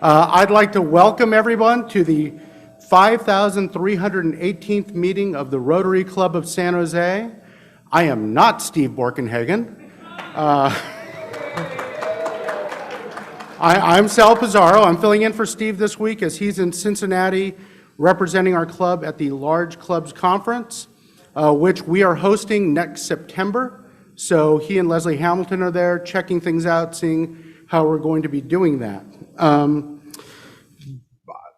I'd like to welcome everyone to the 5,318th meeting of the Rotary Club of San Jose. I am not Steve Borkenhagen. I'm Sal Pizarro. I'm filling in for Steve this week as he's in Cincinnati representing our club at the Large Clubs Conference, which we are hosting next September. So he and Leslie Hamilton are there checking things out, seeing how we're going to be doing that.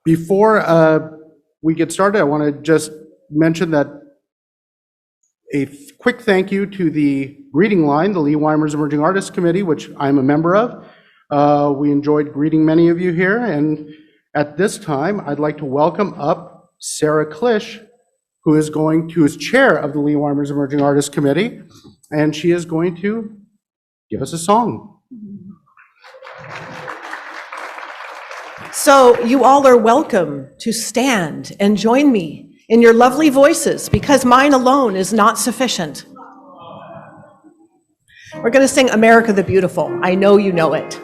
Before we get started, I want to just mention that a quick thank you to the greeting line, the Leeweimers Emerging Artists Committee, which I'm a member of. We enjoyed greeting many of you here, and at this time, I'd like to welcome up Sarah Klisch, who is chair of the Leeweimers Emerging Artists Committee, and she is going to give us a song. So you all are welcome to stand and join me in your lovely voices, because mine alone is not sufficient. We're going to sing America the Beautiful. I know you know it.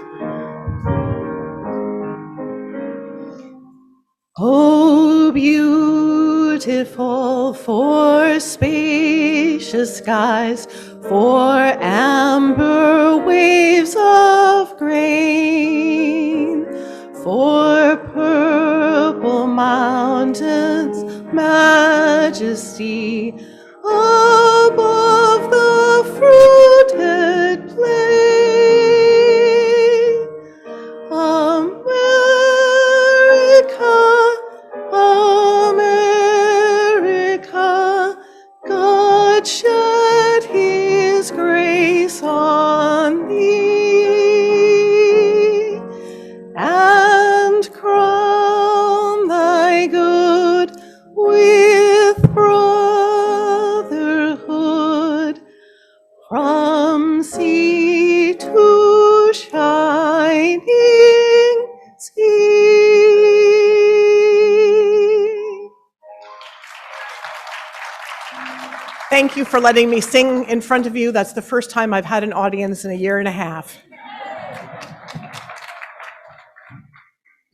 Oh, beautiful for spacious skies, for amber waves of grain, for purple mountains, majesty above the fruited plain. America, God shed his grace on thee, and crown thy good with brotherhood, from sea to shining sea. Thank you for letting me sing in front of you. That's the first time I've had an audience in a year and a half.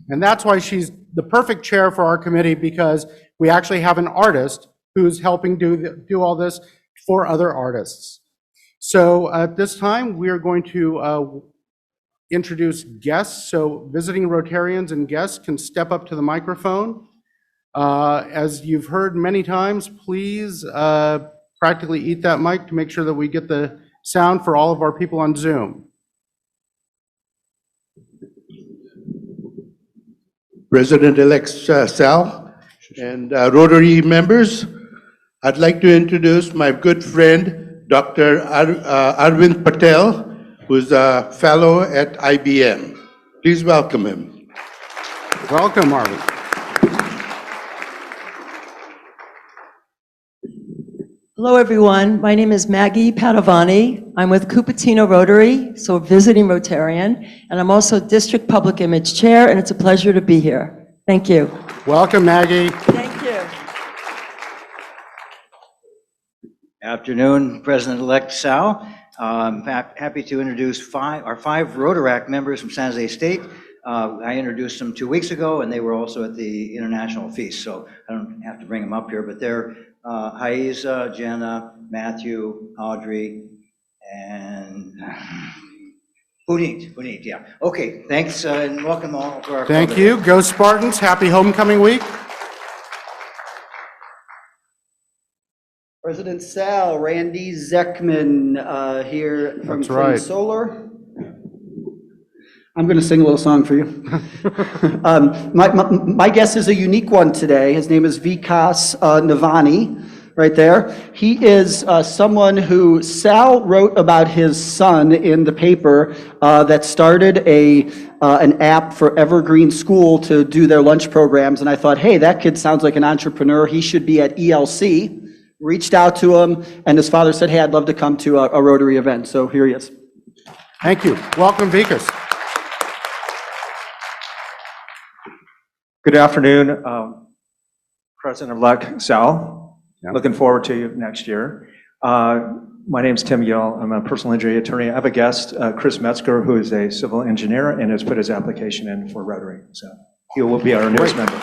And that's why she's the perfect chair for our committee, because we actually have an artist who's helping do all this for other artists. So at this time, we are going to introduce guests. So visiting Rotarians and guests can step up to the microphone. As you've heard many times, please practically eat that mic to make sure that we get the sound for all of our people on Zoom. President-elect Sal and Rotary members, I'd like to introduce my good friend, Dr. Arvind Patel, who's a fellow at IBM. Please welcome him. Welcome, Arvind. Hello, everyone. My name is Maggie Padovani. I'm with Cupertino Rotary, so a visiting Rotarian, and I'm also District Public Image Chair, and it's a pleasure to be here. Thank you. Welcome, Maggie. Thank you. Afternoon, President-elect Sal. I'm happy to introduce our five Rotaract members from San Jose State. I introduced them 2 weeks ago, and they were also at the International Feast, so I don't have to bring them up here, but they're Haiza, Jenna, Matthew, Audrey, and Puneet, yeah. Okay, thanks, and welcome all to our Thank club. you. Go Spartans. Happy homecoming week. President Sal, Randy Zeckman here from That's right. Solar. I'm going to sing a little song for you. My guest is a unique one today. His name is Vikas Navani, right there. He is someone who Sal wrote about his son in the paper that started an app for Evergreen School to do their lunch programs. And I thought, hey, that kid sounds like an entrepreneur. He should be at ELC. Reached out to him, and his father said, hey, I'd love to come to a Rotary event. So here he is. Thank you. Welcome, Vikas. Good afternoon, President-elect Sal. Yeah. Looking forward to you next year. My name's Tim Yell. I'm a personal injury attorney. I have a guest, Chris Metzger, who is a civil engineer and has put his application in for Rotary. So he will be our newest member.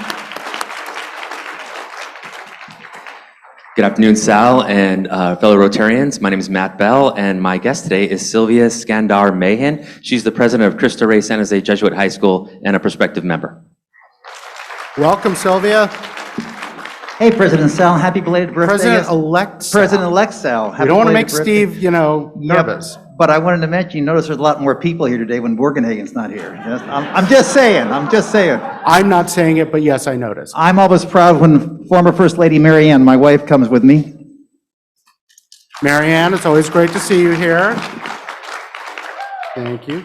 Good afternoon, Sal and fellow Rotarians. My name is Matt Bell, and my guest today is Sylvia Skandar-Mahan. She's the president of Cristo Rey San Jose Jesuit High School and a prospective member. Welcome, Sylvia. Hey, President Sal, happy belated birthday. President-elect Sal. President-elect Sal. We happy don't want to make belated birthday. Steve, nervous. But I wanted to mention, you notice there's a lot more people here today when Borgenhagen's not here. I'm just saying. I'm not saying it, but yes, I noticed. I'm always proud when former First Lady Mary Ann, my wife, comes with me. Marianne, it's always great to see you here. Thank you.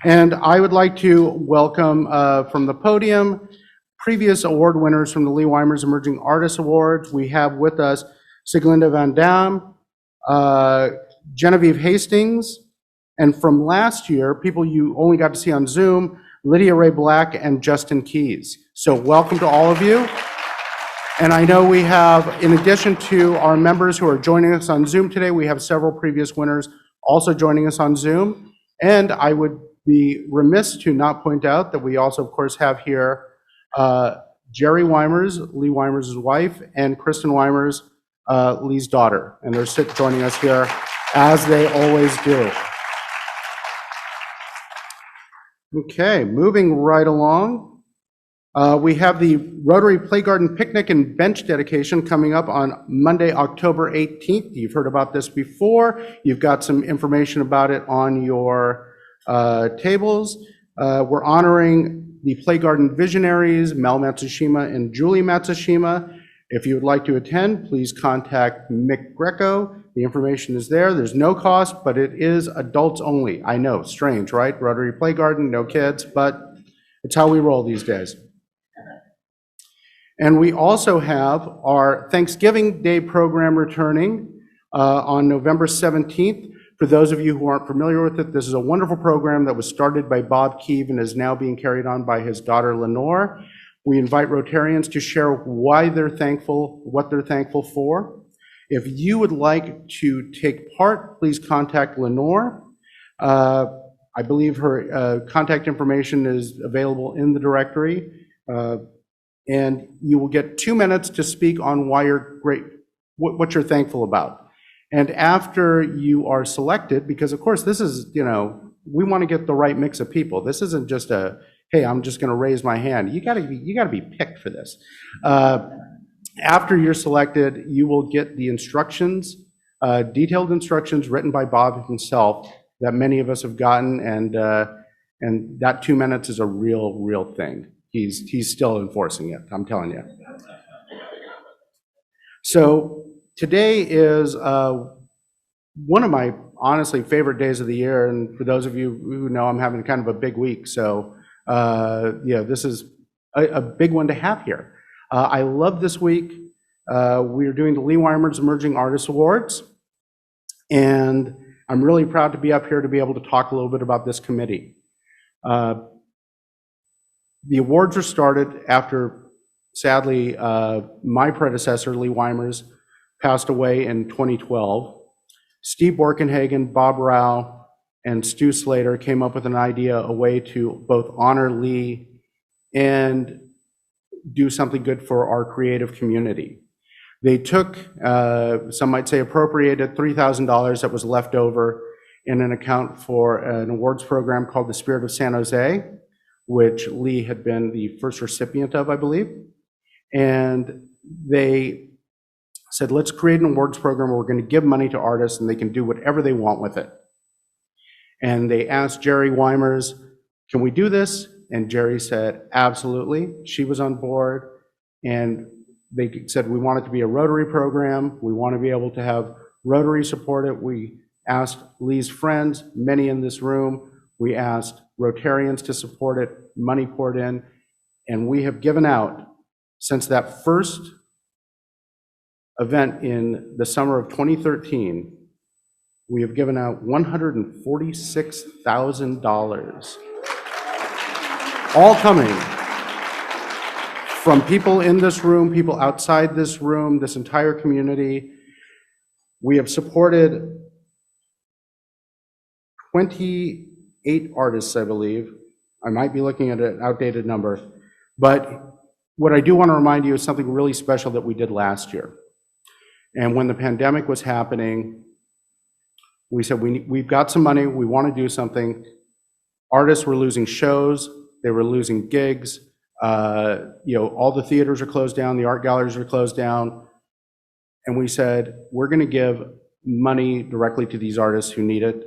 And I would like to welcome from the podium previous award winners from the Leeweimers Emerging Artist Awards. We have with us Siglinde Van Dam, Genevieve Hastings, and from last year, people you only got to see on Zoom, Lydia Ray Black and Justin Keys. So welcome to all of you. And I know we have, in addition to our members who are joining us on Zoom today, we have several previous winners also joining us on Zoom. And I would be remiss to not point out that we also, of course, have here Jerry Weimers, Leigh Weimers' wife, and Kristen Weimers, Lee's daughter. And they're joining us here as they always do. Okay, moving right along. We have the Rotary Play Garden Picnic and Bench dedication coming up on Monday, October 18th. You've heard about this before. You've got some information about it on your tables. We're honoring the Play Garden visionaries, Mel Matsushima and Julie Matsushima. If you would like to attend, please contact Mick Greco. The information is there. There's no cost, but it is adults only. I know, strange, right? Rotary Play Garden, no kids, but it's how we roll these days. And we also have our Thanksgiving Day program returning on November 17th. For those of you who aren't familiar with it, this is a wonderful program that was started by Bob Keeve and is now being carried on by his daughter Lenore. We invite Rotarians to share why they're thankful, what they're thankful for. If you would like to take part, please contact Lenore. I believe her contact information is available in the directory. And you will get 2 minutes to speak on why you're great, what you're thankful about. And after you are selected, because of course this is, we want to get the right mix of people. This isn't just hey, I'm just going to raise my hand. You got to be picked for this. After you're selected, you will get the instructions, detailed instructions written by Bob himself that many of us have gotten, and that 2 minutes is a real thing. He's still enforcing it, I'm telling you. So today is one of my honestly favorite days of the year, and for those of you who know, I'm having kind of a big week, so this is a big one to have here. I love this week. We are doing the Leeweimers Emerging Artist Awards, and I'm really proud to be up here to be able to talk a little bit about this committee. The awards were started after, sadly, my predecessor, Leigh Weimers, passed away in 2012. Steve Borkenhagen, Bob Rao, and Stu Slater came up with an idea, a way to both honor Leigh and do something good for our creative community. They took, some might say appropriated, $3,000 that was left over in an account for an awards program called the Spirit of San Jose, which Leigh had been the first recipient of, I believe. And they said, let's create an awards program where we're going to give money to artists and they can do whatever they want with it. And they asked Jerry Weimers, can we do this? And Jerry said, absolutely. She was on board. And they said, we want it to be a Rotary program. We want to be able to have Rotary support it. We asked Leigh's friends, many in this room. We asked Rotarians to support it, money poured in. And we have given out, since that first event in the summer of 2013, we have given out $146,000, all coming from people in this room, people outside this room, this entire community. We have supported 28 artists, I believe. I might be looking at an outdated number. But what I do want to remind you is something really special that we did last year. And when the pandemic was happening, we said, we've got some money, we want to do something. Artists were losing shows, they were losing gigs. All the theaters are closed down, the art galleries are closed down. And we said, we're going to give money directly to these artists who need it.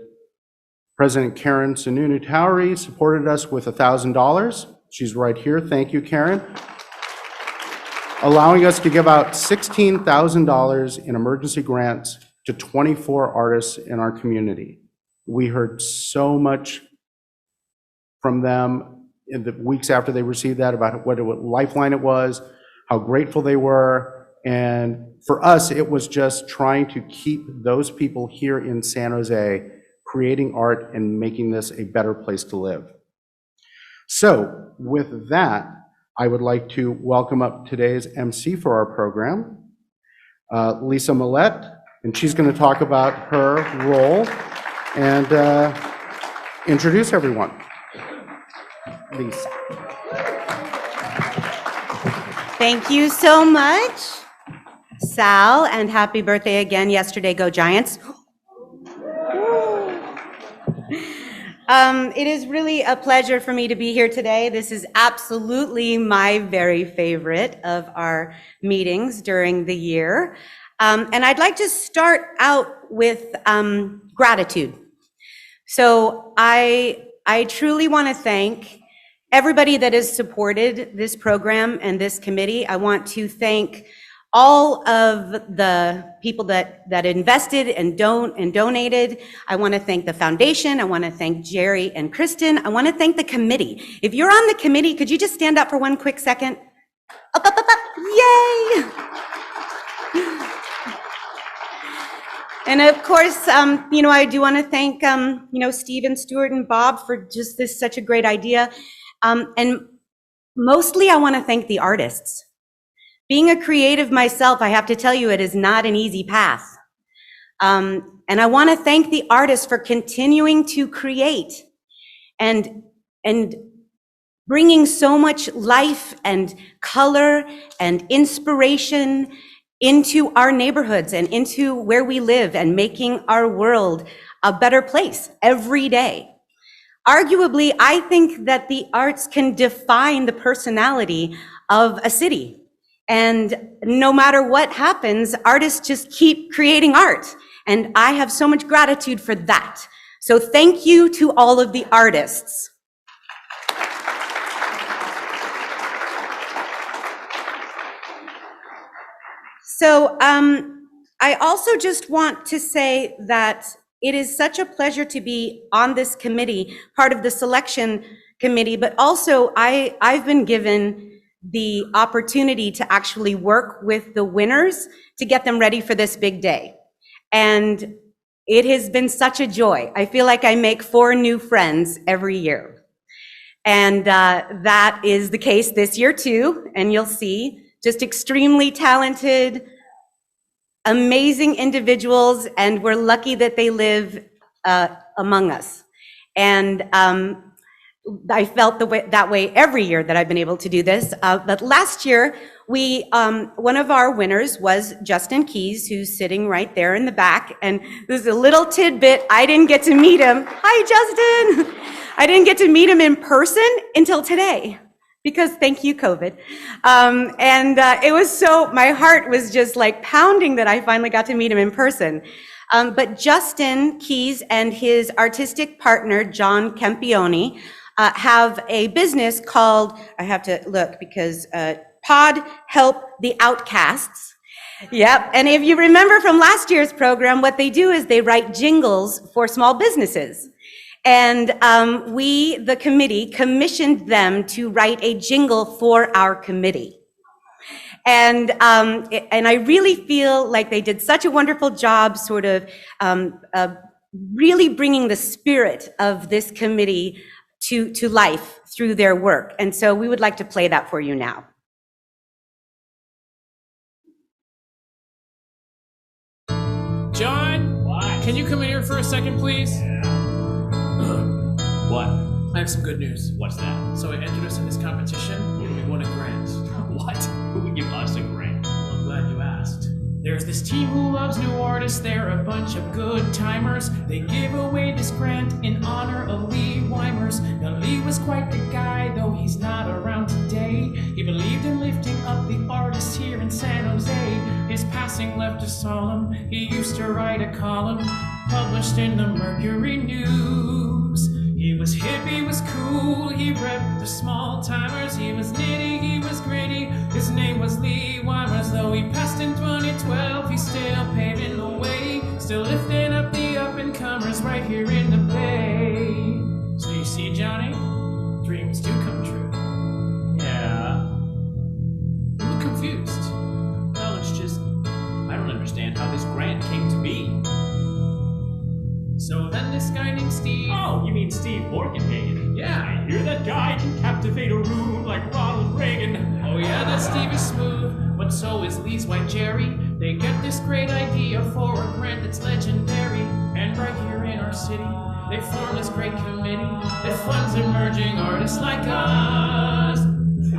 President Karen Sununu-Toweri supported us with $1,000. She's right here. Thank you, Karen. Allowing us to give out $16,000 in emergency grants to 24 artists in our community. We heard so much from them in the weeks after they received that about what a lifeline it was, how grateful they were. And for us, it was just trying to keep those people here in San Jose creating art and making this a better place to live. So with that, I would like to welcome up today's MC for our program, Lisa Millette, and she's going to talk about her role and introduce everyone. Lisa. Thank you so much, Sal, and happy birthday again yesterday, Go Giants. It is really a pleasure for me to be here today. This is absolutely my very favorite of our meetings during the year. And I'd like to start out with gratitude. So I truly want to thank everybody that has supported this program and this committee. I want to thank all of the people that invested and donated. I want to thank the foundation. I want to thank Jerry and Kristen. I want to thank the committee. If you're on the committee, could you just stand up for one quick second? Up, up, up, up. Yay! And of course, I do want to thank, Steve and Stuart and Bob for just this such a great idea. And mostly I want to thank the artists. Being a creative myself, I have to tell you, it is not an easy path. And I want to thank the artists for continuing to create and bringing so much life and color and inspiration into our neighborhoods and into where we live and making our world a better place every day. Arguably, I think that the arts can define the personality of a city. And no matter what happens, artists just keep creating art. And I have so much gratitude for that. So thank you to all of the artists. So I also just want to say that it is such a pleasure to be on this committee, part of the selection committee, but also I've been given the opportunity to actually work with the winners to get them ready for this big day. And it has been such a joy. I feel like I make 4 new friends every year. And that is the case this year too, and you'll see. Just extremely talented, amazing individuals, and we're lucky that they live among us. And I felt that way every year that I've been able to do this. But last year, one of our winners was Justin Keys, who's sitting right there in the back. And there's a little tidbit, I didn't get to meet him. Hi, Justin. I didn't get to meet him in person until today, because thank you, COVID. It was so, my heart was just like pounding that I finally got to meet him in person. But Justin Keys and his artistic partner, John Campione, have a business called, I have to look because Pod Help the Outcasts. Yep, and if you remember from last year's program, what they do is they write jingles for small businesses. And we, the committee, commissioned them to write a jingle for our committee. And I really feel like they did such a wonderful job sort of really bringing the spirit of this committee to life through their work. And so we would like to play that for you now. John, can you come in here for a second, please? What? I have some good news. What's that? So I entered us in this competition, and we won a grant. What? Who would give us a grant? Well, I'm glad you asked. There's this team who loves new artists, they're a bunch of good timers. They give away this grant in honor of Leeweimers. Now Leigh was quite the guy, though he's not around today. He believed in lifting up the artists here in San Jose. His passing left us solemn, he used to write a column published in the Mercury News. He was hip, he was cool, he repped the small timers. He was nitty, he was gritty, his name was Leeweimers. Though he passed in 2012, he's still paving the way, still lifting up the up-and-comers right here in the Bay. So you see, Johnny, dreams do come true. Yeah. You look confused. Well, it's just, I don't understand how this grant came to be. so then this guy named Steve. Oh, you mean Steve Morgenhagen? Yeah. I hear that guy can captivate a room like Ronald Reagan. Oh yeah, that Steve is smooth, but so is Lee's wife Jerry. They get this great idea for a grant that's legendary. And right here in our city, they form this great committee that funds emerging artists like us.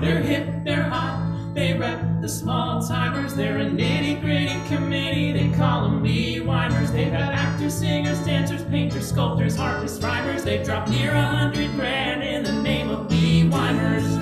They're hip, they're hot, they rep the small timers. They're a nitty-gritty committee, they call them Leeweimers. They've had actors, singers, dancers, painters, sculptors, harpists, rhymers. They've dropped near 100 grand in the name of Leeweimers.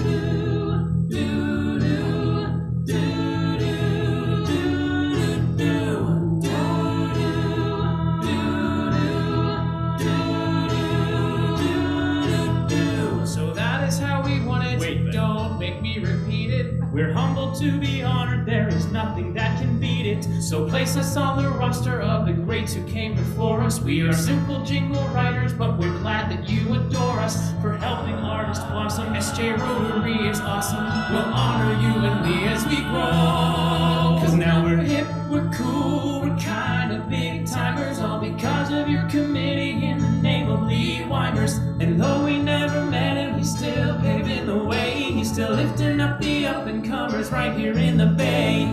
So that is how we want it. Wait, but- Don't make me repeat it. We're humbled to be honored, there is nothing that can beat it. So place us on the roster of the greats who came before us. We are simple jingle writers, but we're glad that you adore us for helping artists blossom. SJ Rotary is awesome. We'll honor you and Leigh as we grow. Cause now we're hip, we're cool, we're kind of big timers, all because of your committee in the name of Leeweimers. And though we never met him, he's still paving the way. He's still lifting up the up-and-comers right here in the Bay.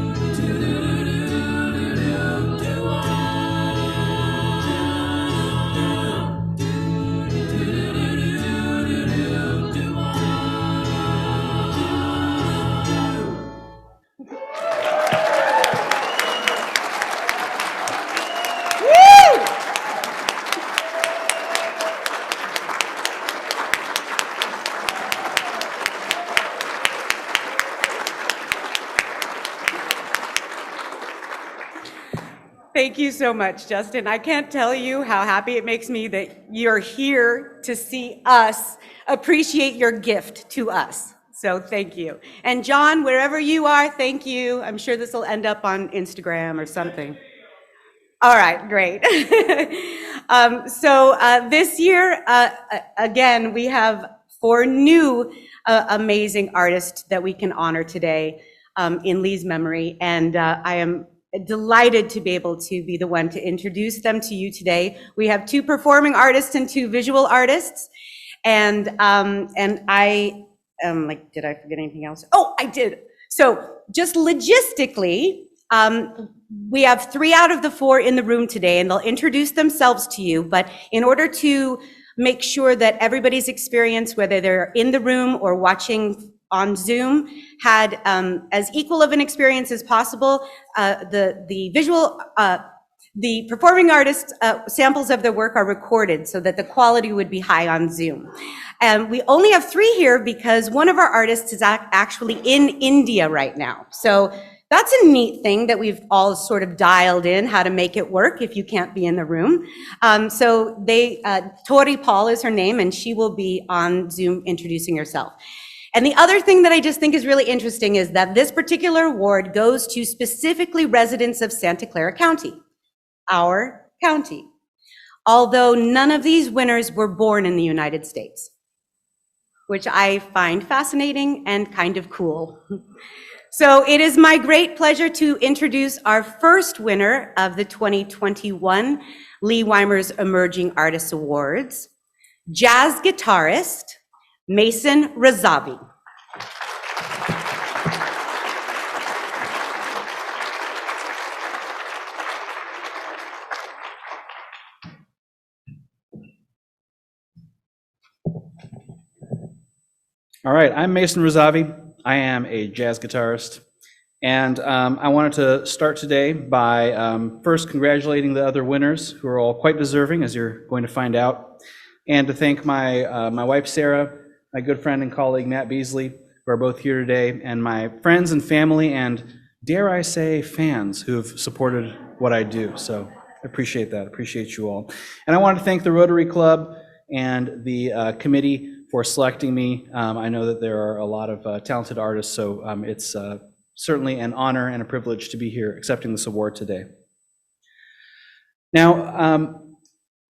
Thank you so much, Justin. I can't tell you how happy it makes me that you're here to see us appreciate your gift to us. So thank you. And John, wherever you are, thank you. I'm sure this will end up on Instagram or something. All right, great. This year, again, we have 4 new amazing artists that we can honor today in Leigh's memory. And I am delighted to be able to be the one to introduce them to you today. We have 2 performing artists and 2 visual artists. And I like, did I forget anything else? Oh, I did. So just logistically, we have 3 out of the 4 in the room today, and they'll introduce themselves to you. But in order to make sure that everybody's experience, whether they're in the room or watching on Zoom, had as equal of an experience as possible, the performing artists' samples of their work are recorded so that the quality would be high on Zoom. And we only have 3 here because one of our artists is actually in India right now. So that's a neat thing that we've all sort of dialed in how to make it work if you can't be in the room. Tori Paul is her name, and she will be on Zoom introducing herself. And the other thing that I just think is really interesting is that this particular award goes to specifically residents of Santa Clara County, our county, although none of these winners were born in the United States, which I find fascinating and kind of cool. So it is my great pleasure to introduce our first winner of the 2021 Leeweimers Emerging Artists Awards, jazz guitarist, Mason Razavi. All right, I'm Mason Razavi. I am a jazz guitarist. And I wanted to start today by first congratulating the other winners, who are all quite deserving, as you're going to find out, and to thank my wife, Sarah, my good friend and colleague, Matt Beasley, who are both here today, and my friends and family, and dare I say, fans who have supported what I do. So I appreciate that. I appreciate you all. And I want to thank the Rotary Club and the committee for selecting me. I know that there are a lot of talented artists, so it's certainly an honor and a privilege to be here accepting this award today. Now,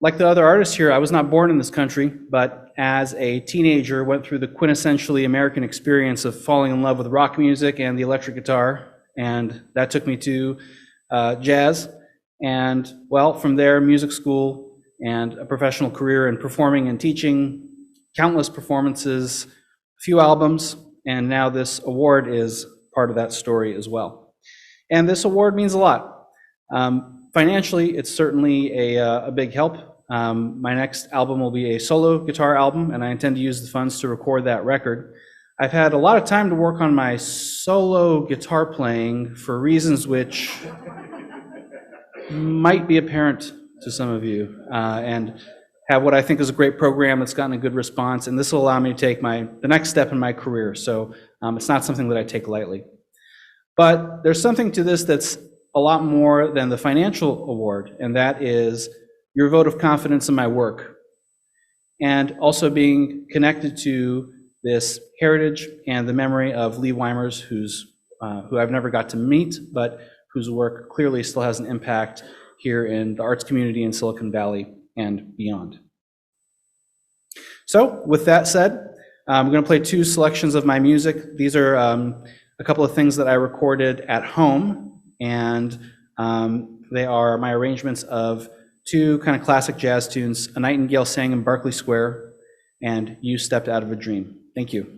like the other artists here, I was not born in this country, but as a teenager went through the quintessentially American experience of falling in love with rock music and the electric guitar, and that took me to jazz, and well, from there, music school and a professional career in performing and teaching, countless performances, a few albums, and now this award is part of that story as well. And this award means a lot. Financially, it's certainly a big help. My next album will be a solo guitar album, and I intend to use the funds to record that record. I've had a lot of time to work on my solo guitar playing for reasons which might be apparent to some of you, and have what I think is a great program that's gotten a good response, and this will allow me to take the next step in my career. So it's not something that I take lightly. But there's something to this that's a lot more than the financial award, and that is your vote of confidence in my work, and also being connected to this heritage and the memory of Leeweimers, who I've never got to meet, but whose work clearly still has an impact here in the arts community in Silicon Valley and beyond. So with that said, I'm going to play two selections of my music. These are a couple of things that I recorded at home, and they are my arrangements of two kind of classic jazz tunes, A Nightingale Sang in Berkeley Square and You Stepped Out of a Dream. Thank you.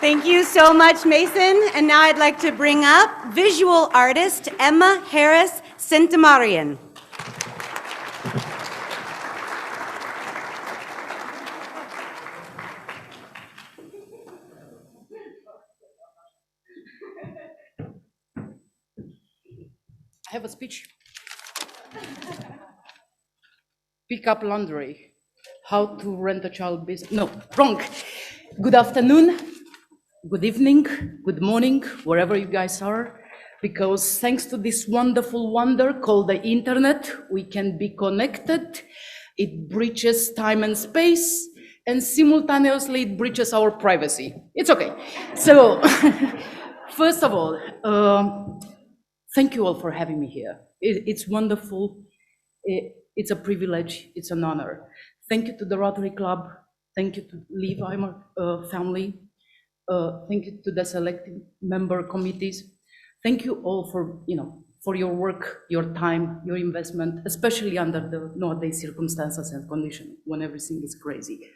Thank you so much, Mason. And now I'd like to bring up visual artist Emma Harris Centimarian. I have a speech. Pick up laundry. How to rent a child business. No, wrong. Good afternoon, good evening, good morning, wherever you guys are. Because thanks to this wonderful wonder called the internet, we can be connected. It breaches time and space, and simultaneously it breaches our privacy. It's okay. So, first of all, thank you all for having me here. It's wonderful. It's a privilege. It's an honor. Thank you to the Rotary Club. Thank you to Leeweimers family. Thank you to the selected member committees. Thank you all for, for your work, your time, your investment, especially under the nowadays circumstances and conditions when everything is crazy.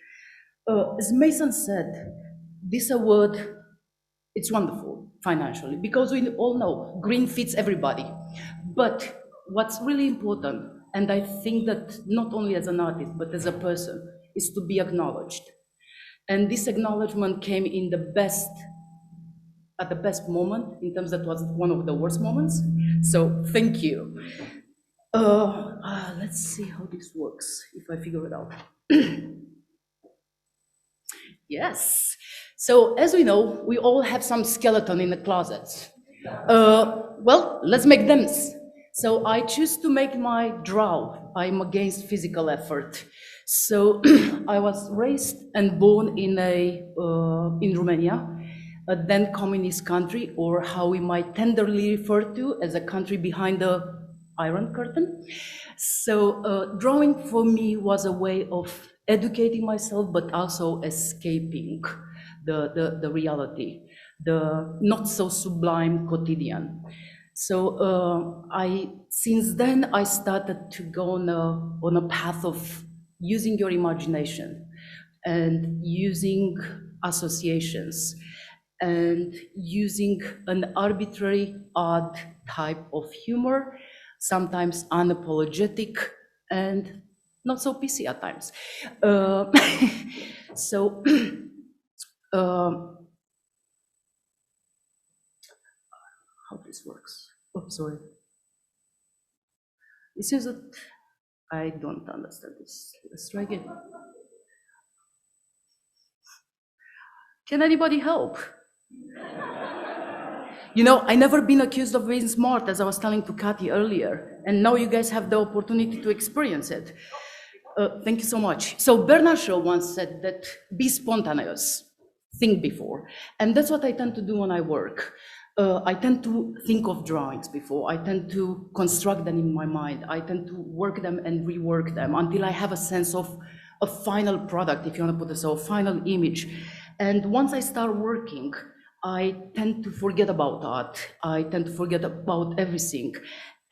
As Mason said, this award, it's wonderful financially because we all know green fits everybody. But what's really important, and I think that not only as an artist, but as a person, is to be acknowledged. And this acknowledgement came in at the best moment, in terms that was one of the worst moments. So thank you. Let's see how this works, if I figure it out. Yes. So as we know, we all have some skeleton in the closet. Well, let's make them. So I choose to make my draw. I'm against physical effort. So I was raised and born in Romania, a then communist country, or how we might tenderly refer to as a country behind the Iron Curtain. So drawing for me was a way of educating myself, but also escaping the reality, the not so sublime quotidian. So since then I started to go on a path of using your imagination and using associations and using an arbitrary, odd type of humor, sometimes unapologetic and not so PC at times. So, how this works? Oh, sorry. It seems that I don't understand this. Let's try again. Can anybody help? I never been accused of being smart, as I was telling to Kathy earlier, and now you guys have the opportunity to experience it. Thank you so much. So Bernard Shaw once said that be spontaneous, think before. And that's what I tend to do when I work. I tend to think of drawings before. I tend to construct them in my mind. I tend to work them and rework them until I have a sense of a final product, if you want to put it so, a final image. And once I start working, I tend to forget about art. I tend to forget about everything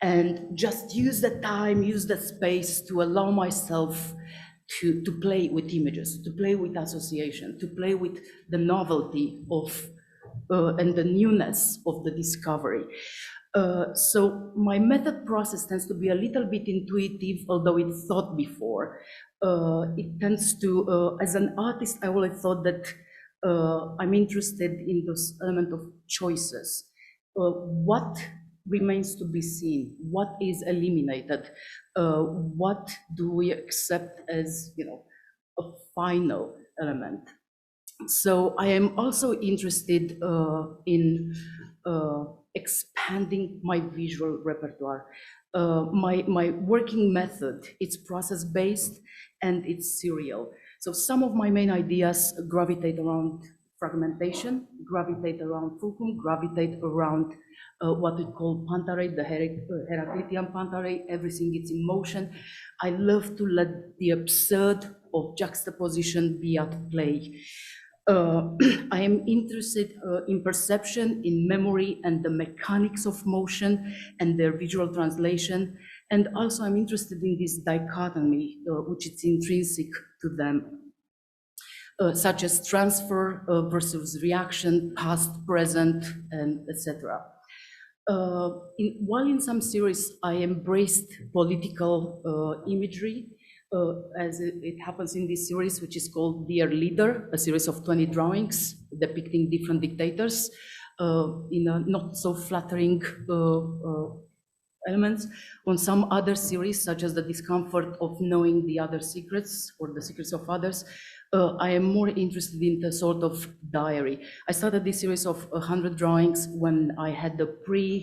and just use the time, use the space to allow myself to play with images, to play with association, to play with the novelty of and the newness of the discovery. So my method process tends to be a little bit intuitive, although it's thought before. It tends to, as an artist, I always thought that I'm interested in those element of choices. What remains to be seen? What is eliminated? What do we accept as, a final element? So I am also interested in expanding my visual repertoire. My working method, it's process-based and it's serial. So some of my main ideas gravitate around fragmentation, gravitate around fulcrum, gravitate around what we call pantare, the Heraclitean pantare, everything is in motion. I love to let the absurd of juxtaposition be at play. I am interested in perception, in memory, and the mechanics of motion and their visual translation. And also I'm interested in this dichotomy, which is intrinsic to them. such as transfer versus reaction, past, present, and etc. While in some series I embraced political imagery, as it happens in this series, which is called Dear Leader, a series of 20 drawings depicting different dictators in a not so flattering elements. On some other series, such as The Discomfort of Knowing the Other Secrets or The Secrets of Others, I am more interested in the sort of diary. I started this series of 100 drawings when I had the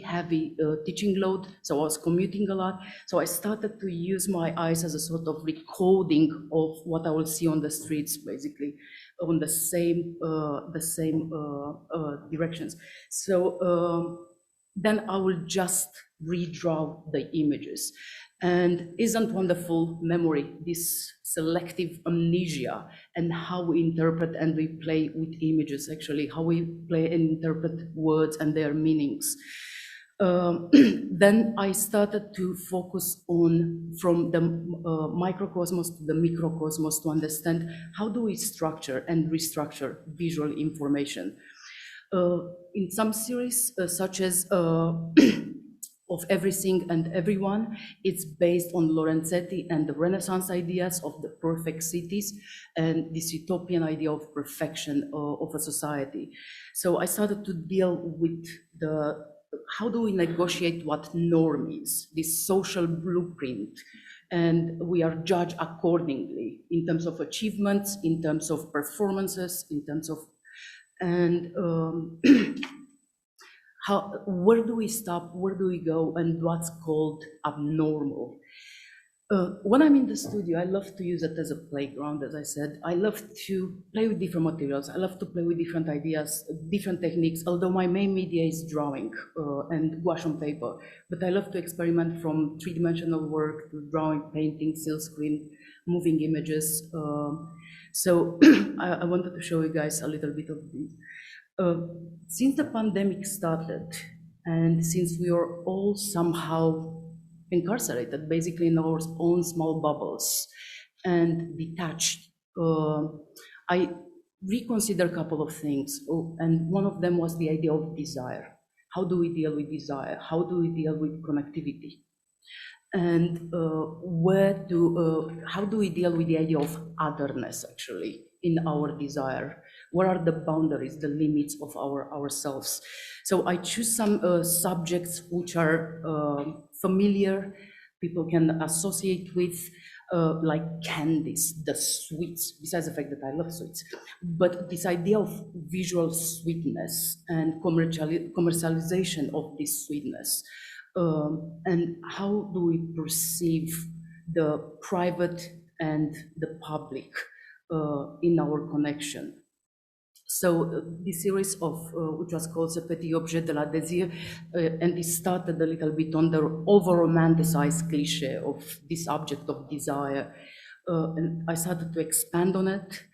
heavy teaching load, so I was commuting a lot. So I started to use my eyes as a sort of recording of what I will see on the streets, basically, on the same directions. So then I will just redraw the images. And isn't wonderful memory, this selective amnesia, and how we interpret and we play with images, actually, how we play and interpret words and their meanings. Then I started to focus on from the microcosmos to the microcosmos to understand how do we structure and restructure visual information. In some series, such as Of Everything and Everyone, it's based on Lorenzetti and the Renaissance ideas of the perfect cities and this utopian idea of perfection of a society. So I started to deal with how do we negotiate what norm is, this social blueprint, and we are judged accordingly in terms of achievements, in terms of performances, in terms of, and where do we stop, where do we go, and what's called abnormal. When I'm in the studio, I love to use it as a playground, as I said. I love to play with different materials. I love to play with different ideas, different techniques, although my main media is drawing and gouache on paper. But I love to experiment from three-dimensional work to drawing, painting, silkscreen, moving images. So I wanted to show you guys a little bit of this. Since the pandemic started, and since we are all somehow incarcerated, basically in our own small bubbles, and detached, I reconsider a couple of things. And one of them was the idea of desire. How do we deal with desire? How do we deal with connectivity? And how do we deal with the idea of otherness, actually, in our desire? What are the boundaries, the limits of ourselves? So I choose some subjects which are familiar, people can associate with, like candies, the sweets, besides the fact that I love sweets. But this idea of visual sweetness and commercialization of this sweetness, and how do we perceive the private and the public in our connection. So this series of, which was called Ce Petit Objet de la Désir, and it started a little bit on the over-romanticized cliche of this object of desire, and I started to expand on it.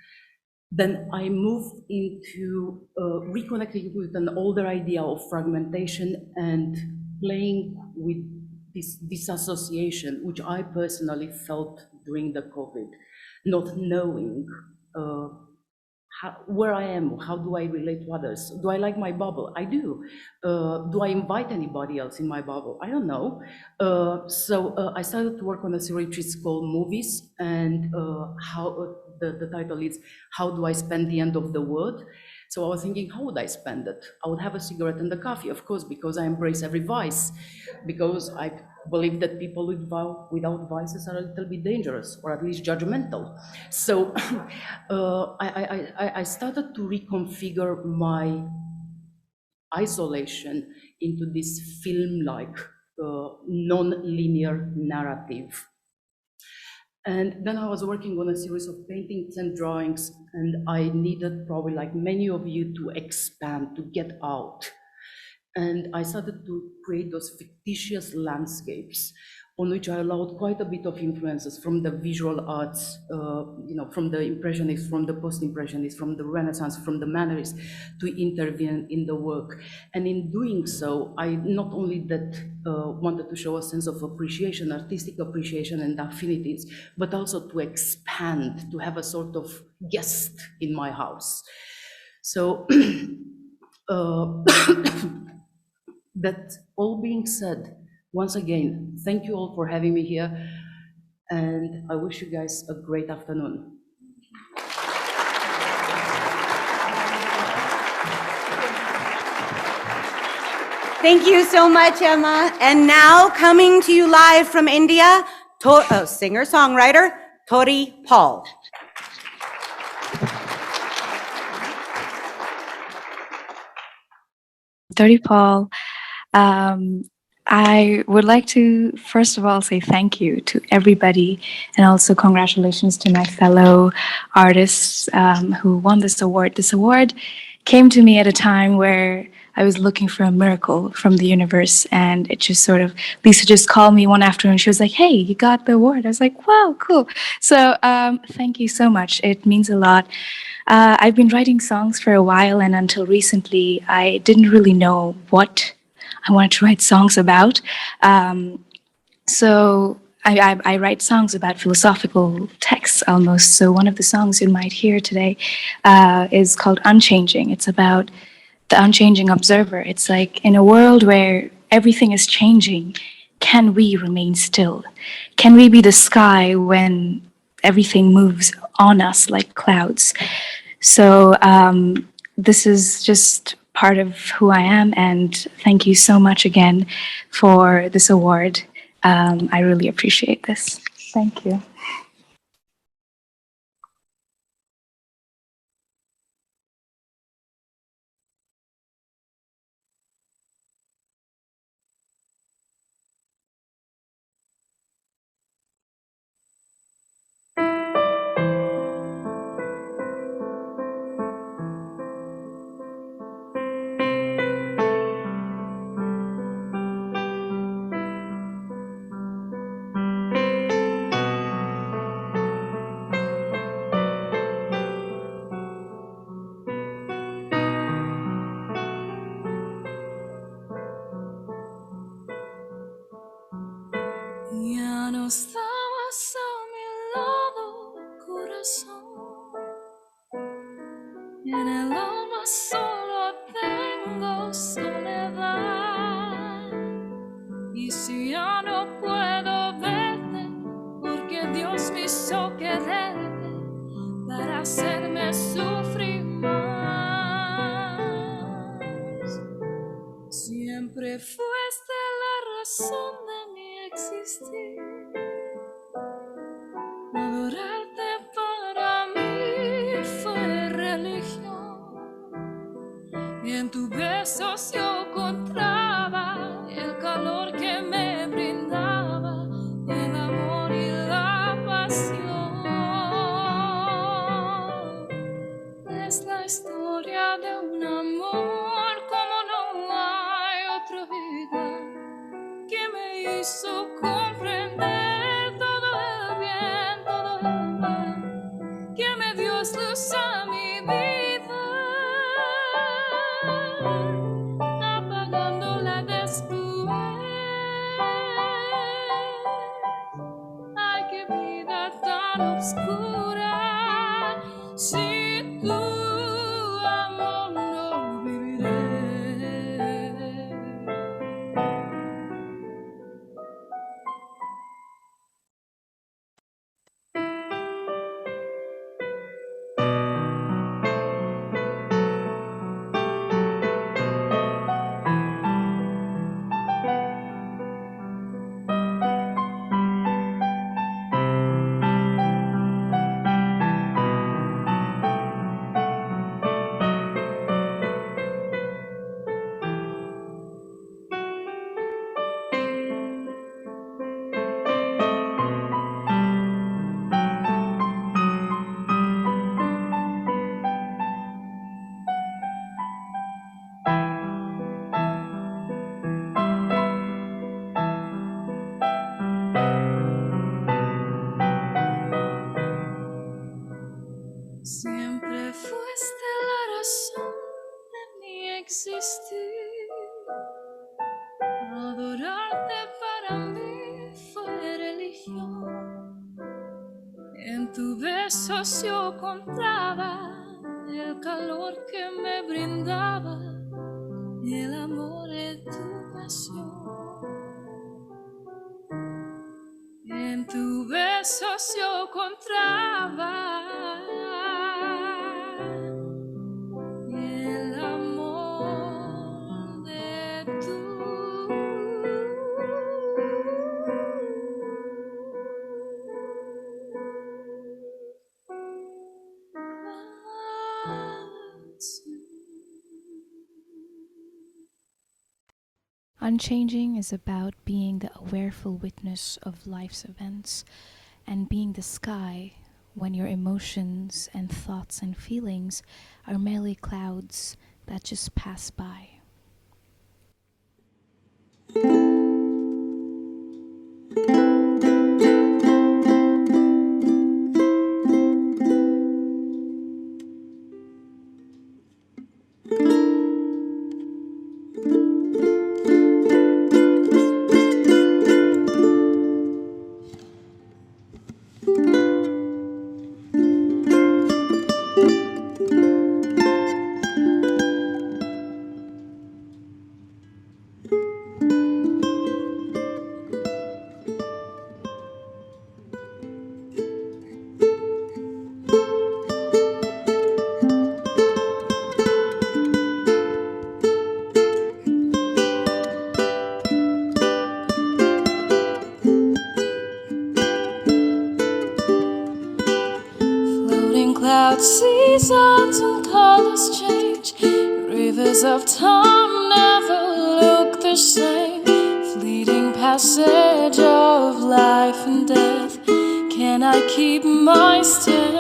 Then I moved into reconnecting with an older idea of fragmentation and playing with this disassociation, which I personally felt during the COVID, not knowing where I am, how do I relate to others? Do I like my bubble? I do. Do I invite anybody else in my bubble? I don't know. So I started to work on a series which is called Movies, and how the title is How Do I Spend the End of the World? So I was thinking, how would I spend it? I would have a cigarette and a coffee, of course, because I embrace every vice, because I believe that people without vices are a little bit dangerous, or at least judgmental. So I started to reconfigure my isolation into this film-like, non-linear narrative. And then I was working on a series of paintings and drawings, and I needed, probably like many of you, to expand, to get out. And I started to create those fictitious landscapes on which I allowed quite a bit of influences from the visual arts, from the Impressionists, from the Post-Impressionists, from the Renaissance, from the Mannerists, to intervene in the work. And in doing so, I not only wanted to show a sense of appreciation, artistic appreciation and affinities, but also to expand, to have a sort of guest in my house. So, that all being said, once again, thank you all for having me here, and I wish you guys a great afternoon. Thank you so much, Emma. And now, coming to you live from India, singer-songwriter, Tori Paul. Tori Paul. I would like to, first of all, say thank you to everybody, and also congratulations to my fellow artists who won this award. This award came to me at a time where I was looking for a miracle from the universe, and it just sort of, Lisa just called me one afternoon. She was like, "Hey, you got the award." I was like, "Wow, cool." So thank you so much. It means a lot. I've been writing songs for a while, and until recently, I didn't really know what I wanted to write songs about. So I write songs about philosophical texts almost. So one of the songs you might hear today is called Unchanging. It's about the unchanging observer. It's like, in a world where everything is changing, can we remain still? Can we be the sky when everything moves on us like clouds? So this is just part of who I am, and thank you so much again for this award. I really appreciate this. Thank you. Ya no estabas a mi lado, corazón. En el alma solo tengo soledad. Y si ya no puedo verte, porque Dios me hizo quererte para hacerme sufrir más. Siempre fuiste la razón de mi existir. Adorarte para mí fue religión. Y en tus besos yo encontraba el calor que me brindaba, el amor y la pasión. Es la historia de un amor como no hay otro igual, que me hizo comprender todo el bien, todo el mal, que me dio luz a mi vida, apagándola después. Ay, qué vida tan oscura, sin tu amor no viviré. para mí fue religión. En tu besos yo encontraba el calor que me brindaba, el amor de tu pasión. En tu besos yo encontraba el amor de tu Unchanging is about being the awareful witness of life's events and being the sky when your emotions and thoughts and feelings are merely clouds that just pass by. Clouds, seasons, and colors change. Rivers of time never look the same. Fleeting passage of life and death. Can I keep my stand?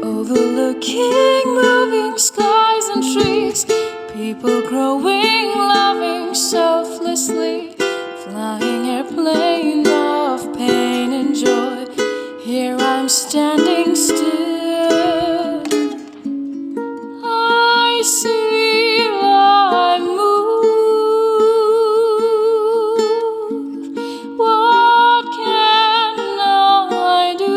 Overlooking moving skies and trees. People growing, loving selflessly. Flying airplane of pain and joy. Here I'm standing still. I see life move. What can I do?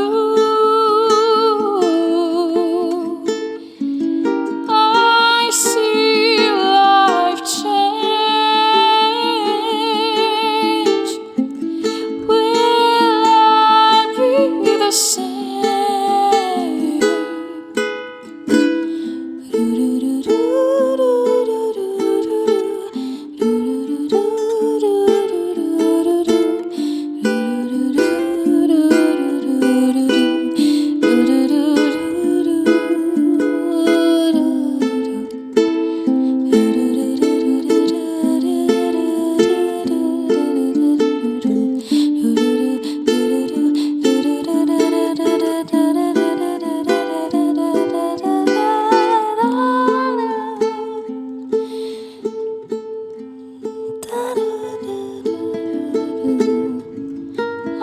I see life change. Will I be the same?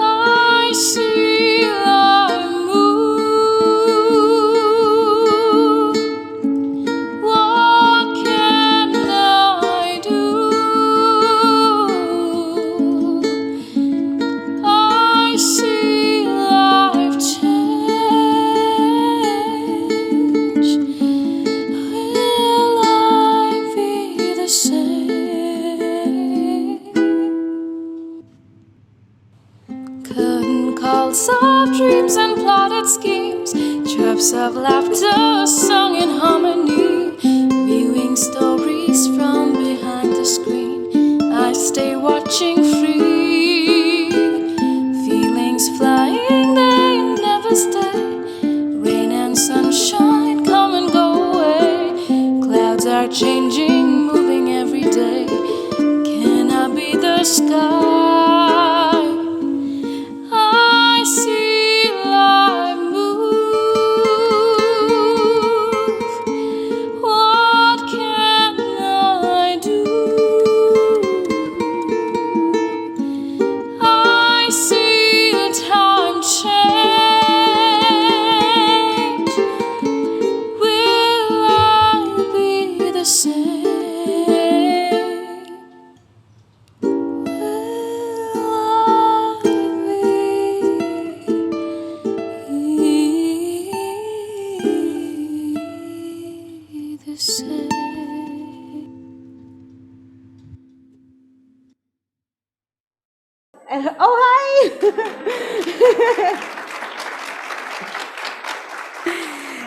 I see life move. What can I do? I see life change. Will I be the same? Curtain calls of dreams and plotted schemes, chirps of laughter sung in harmony, viewing stories from behind the screen. I stay watching free, feelings flying, they never stay. Rain and sunshine come and go away. Clouds are changing, moving every day. Can I be the sky? I see life move. What can I do?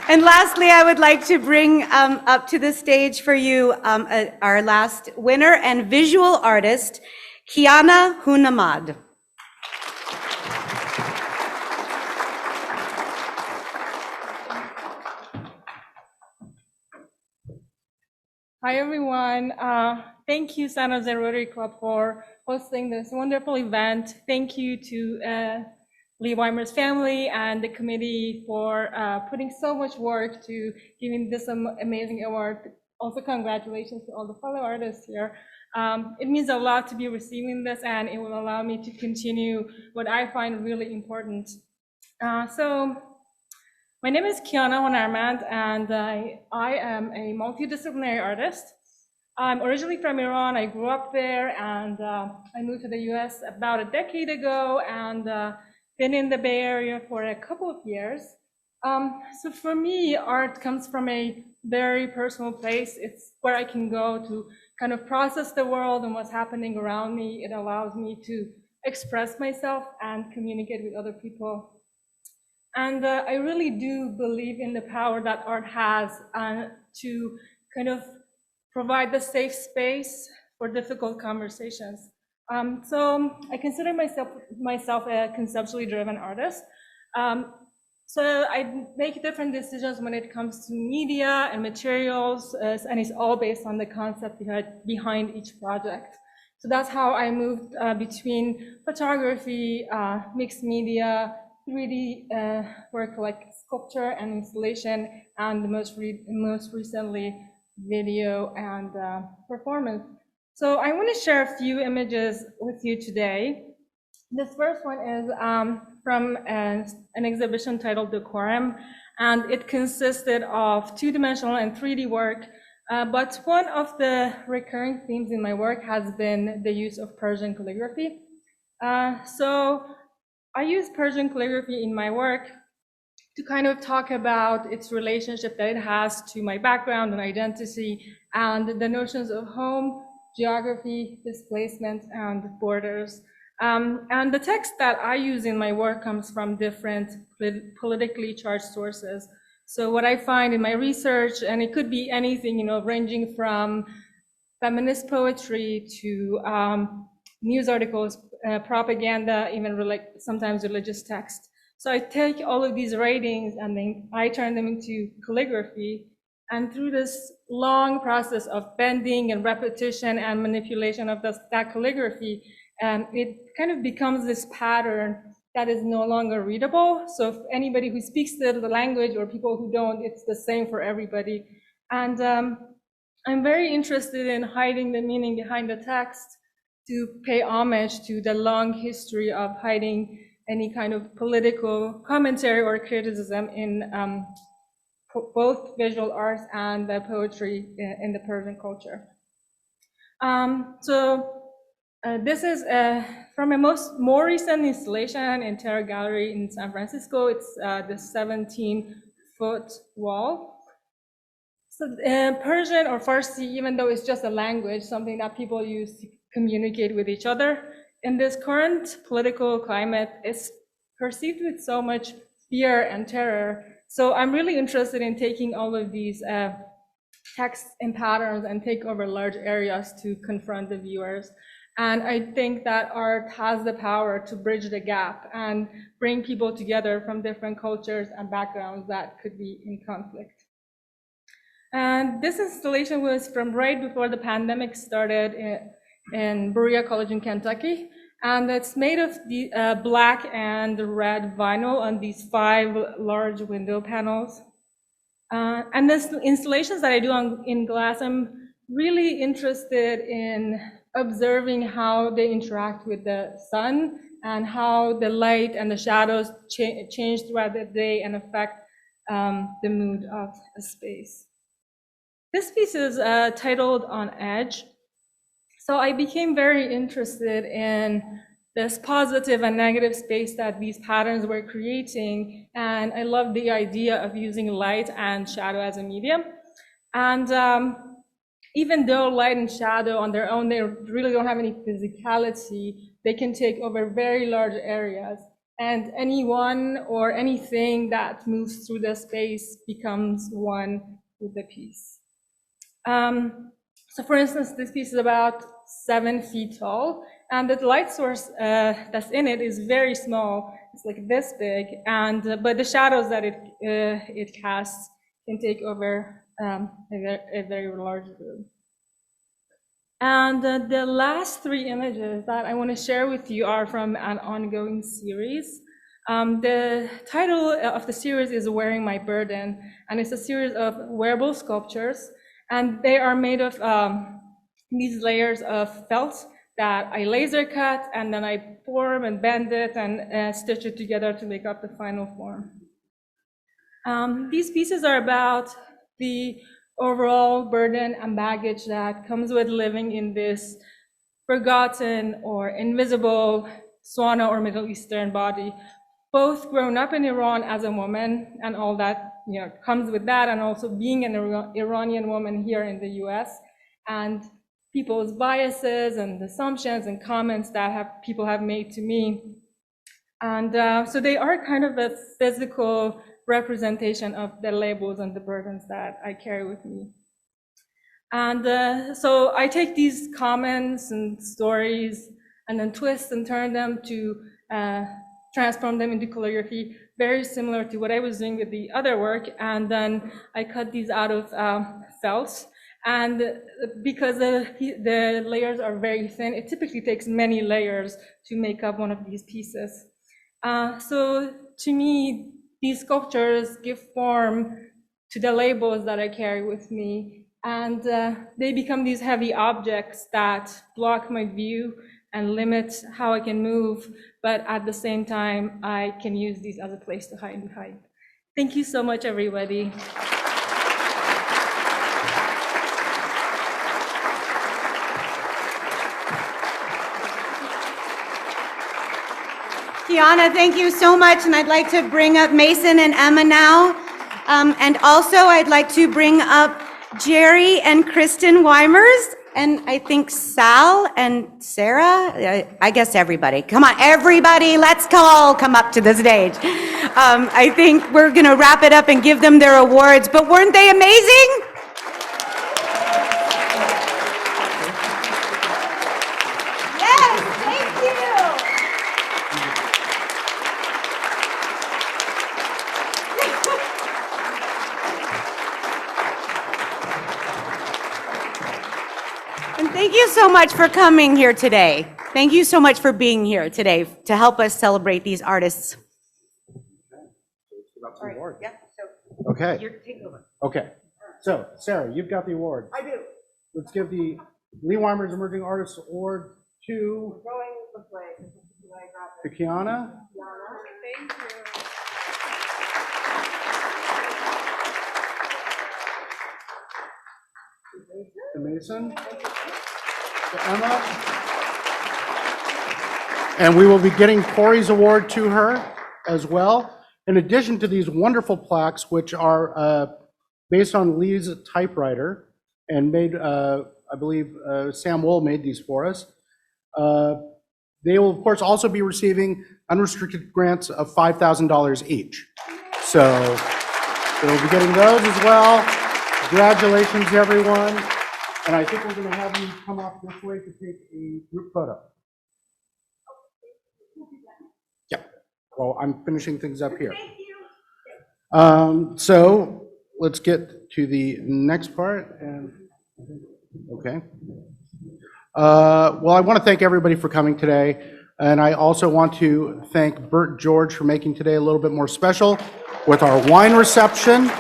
And lastly, I would like to bring up to the stage for you our last winner and visual artist, Kiana Hunamad. Hi, everyone. Thank you, San Jose Rotary Club, for hosting this wonderful event. Thank you to Leeweimers family and the committee for putting so much work to giving this amazing award. Also, congratulations to all the fellow artists here. It means a lot to be receiving this, and it will allow me to continue what I find really important. My name is Kiana Honarmand, and I am a multidisciplinary artist. I'm originally from Iran. I grew up there, and I moved to the US about a decade ago, and been in the Bay Area for a couple of years. So for me, art comes from a very personal place. It's where I can go to kind of process the world and what's happening around me. It allows me to express myself and communicate with other people. And I really do believe in the power that art has to kind of provide the safe space for difficult conversations. So I consider myself a conceptually driven artist. So I make different decisions when it comes to media and materials, and it's all based on the concept behind each project. So that's how I moved between photography, mixed media, 3D work like sculpture and installation, and most recently video and performance. So I want to share a few images with you today. This first one is from an exhibition titled Decorum, and it consisted of two-dimensional and 3D work, but one of the recurring themes in my work has been the use of Persian calligraphy. So I use Persian calligraphy in my work to kind of talk about its relationship that it has to my background and identity, and the notions of home, geography, displacement, and borders. And the text that I use in my work comes from different politically charged sources. So what I find in my research, and it could be anything, you know, ranging from feminist poetry to news articles, propaganda, even sometimes religious text. So I take all of these writings and then I turn them into calligraphy. And through this long process of bending and repetition and manipulation of that calligraphy, it kind of becomes this pattern that is no longer readable. So if anybody who speaks the language or people who don't, it's the same for everybody. And I'm very interested in hiding the meaning behind the text to pay homage to the long history of hiding any kind of political commentary or criticism in both visual arts and the poetry in the Persian culture. This is from a more recent installation in Terra Gallery in San Francisco. It's the 17-foot wall. So Persian or Farsi, even though it's just a language, something that people use to communicate with each other, in this current political climate, it's perceived with so much fear and terror. So I'm really interested in taking all of these texts and patterns and take over large areas to confront the viewers. And I think that art has the power to bridge the gap and bring people together from different cultures and backgrounds that could be in conflict. And this installation was from right before the pandemic started in Berea College in Kentucky. And it's made of the black and red vinyl on these 5 large window panels. And the installations that I do in glass, I'm really interested in observing how they interact with the sun and how the light and the shadows change throughout the day and affect the mood of a space. This piece is titled On Edge. So I became very interested in this positive and negative space that these patterns were creating, and I love the idea of using light and shadow as a medium. And even though light and shadow on their own, they really don't have any physicality, they can take over very large areas. And anyone or anything that moves through the space becomes one with the piece. So for instance, this piece is about 7 feet tall, and the light source that's in it is very small. It's like this big, and but the shadows that it casts can take over a very large room. And the last 3 images that I want to share with you are from an ongoing series. The title of the series is Wearing My Burden, and it's a series of wearable sculptures, and they are made of these layers of felt that I laser cut, and then I form and bend it and stitch it together to make up the final form. These pieces are about the overall burden and baggage that comes with living in this forgotten or invisible Swana or Middle Eastern body, both grown up in Iran as a woman and all that comes with that, and also being an Iranian woman here in the US, and people's biases and assumptions and comments that people have made to me. And so they are kind of a physical representation of the labels and the burdens that I carry with me. And so I take these comments and stories and then twist and turn them to transform them into calligraphy, very similar to what I was doing with the other work. And then I cut these out of felt. And because the layers are very thin, it typically takes many layers to make up one of these pieces. So to me, these sculptures give form to the labels that I carry with me. And they become these heavy objects that block my view and limit how I can move, but at the same time, I can use these as a place to hide behind. Thank you so much, everybody. Kiana, thank you so much, and I'd like to bring up Mason and Emma now. And also, I'd like to bring up Jerry and Kristen Weimers, and I think Sal and Sarah, I guess everybody. Come on, everybody, let's all come up to the stage. I think we're gonna wrap it up and give them their awards, but weren't they amazing? Yes, thank you. And thank you so much for coming here today. Thank you so much for being here today to help us celebrate these artists. Okay. Take over. Okay. So, Sarah, you've got the award. I do. Let's give the Leeweimers Emerging Artists Award to Kiana. Thank you. To Mason. To Emma. And we will be getting Corey's award to her as well. In addition to these wonderful plaques, which are based on Leigh's typewriter and made, I believe Sam Wool made these for us. They will, of course, also be receiving unrestricted grants of $5,000 each. So they'll be getting those as well. Congratulations, everyone. And I think we're going to have you come up this way to take a group photo. Yeah. Well, I'm finishing things up here. So let's get to the next part. And okay. Well, I want to thank everybody for coming today. And I also want to thank Bert George for making today a little bit more special with our wine reception.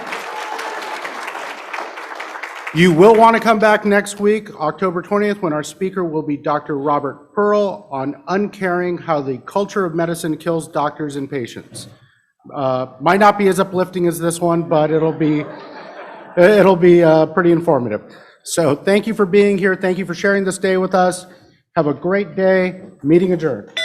You will want to come back next week, October 20th, when our speaker will be Dr. Robert Pearl on Uncaring, How the Culture of Medicine Kills Doctors and Patients. Might not be as uplifting as this one, but it'll be pretty informative. So thank you for being here. Thank you for sharing this day with us. Have a great day. Meeting adjourned.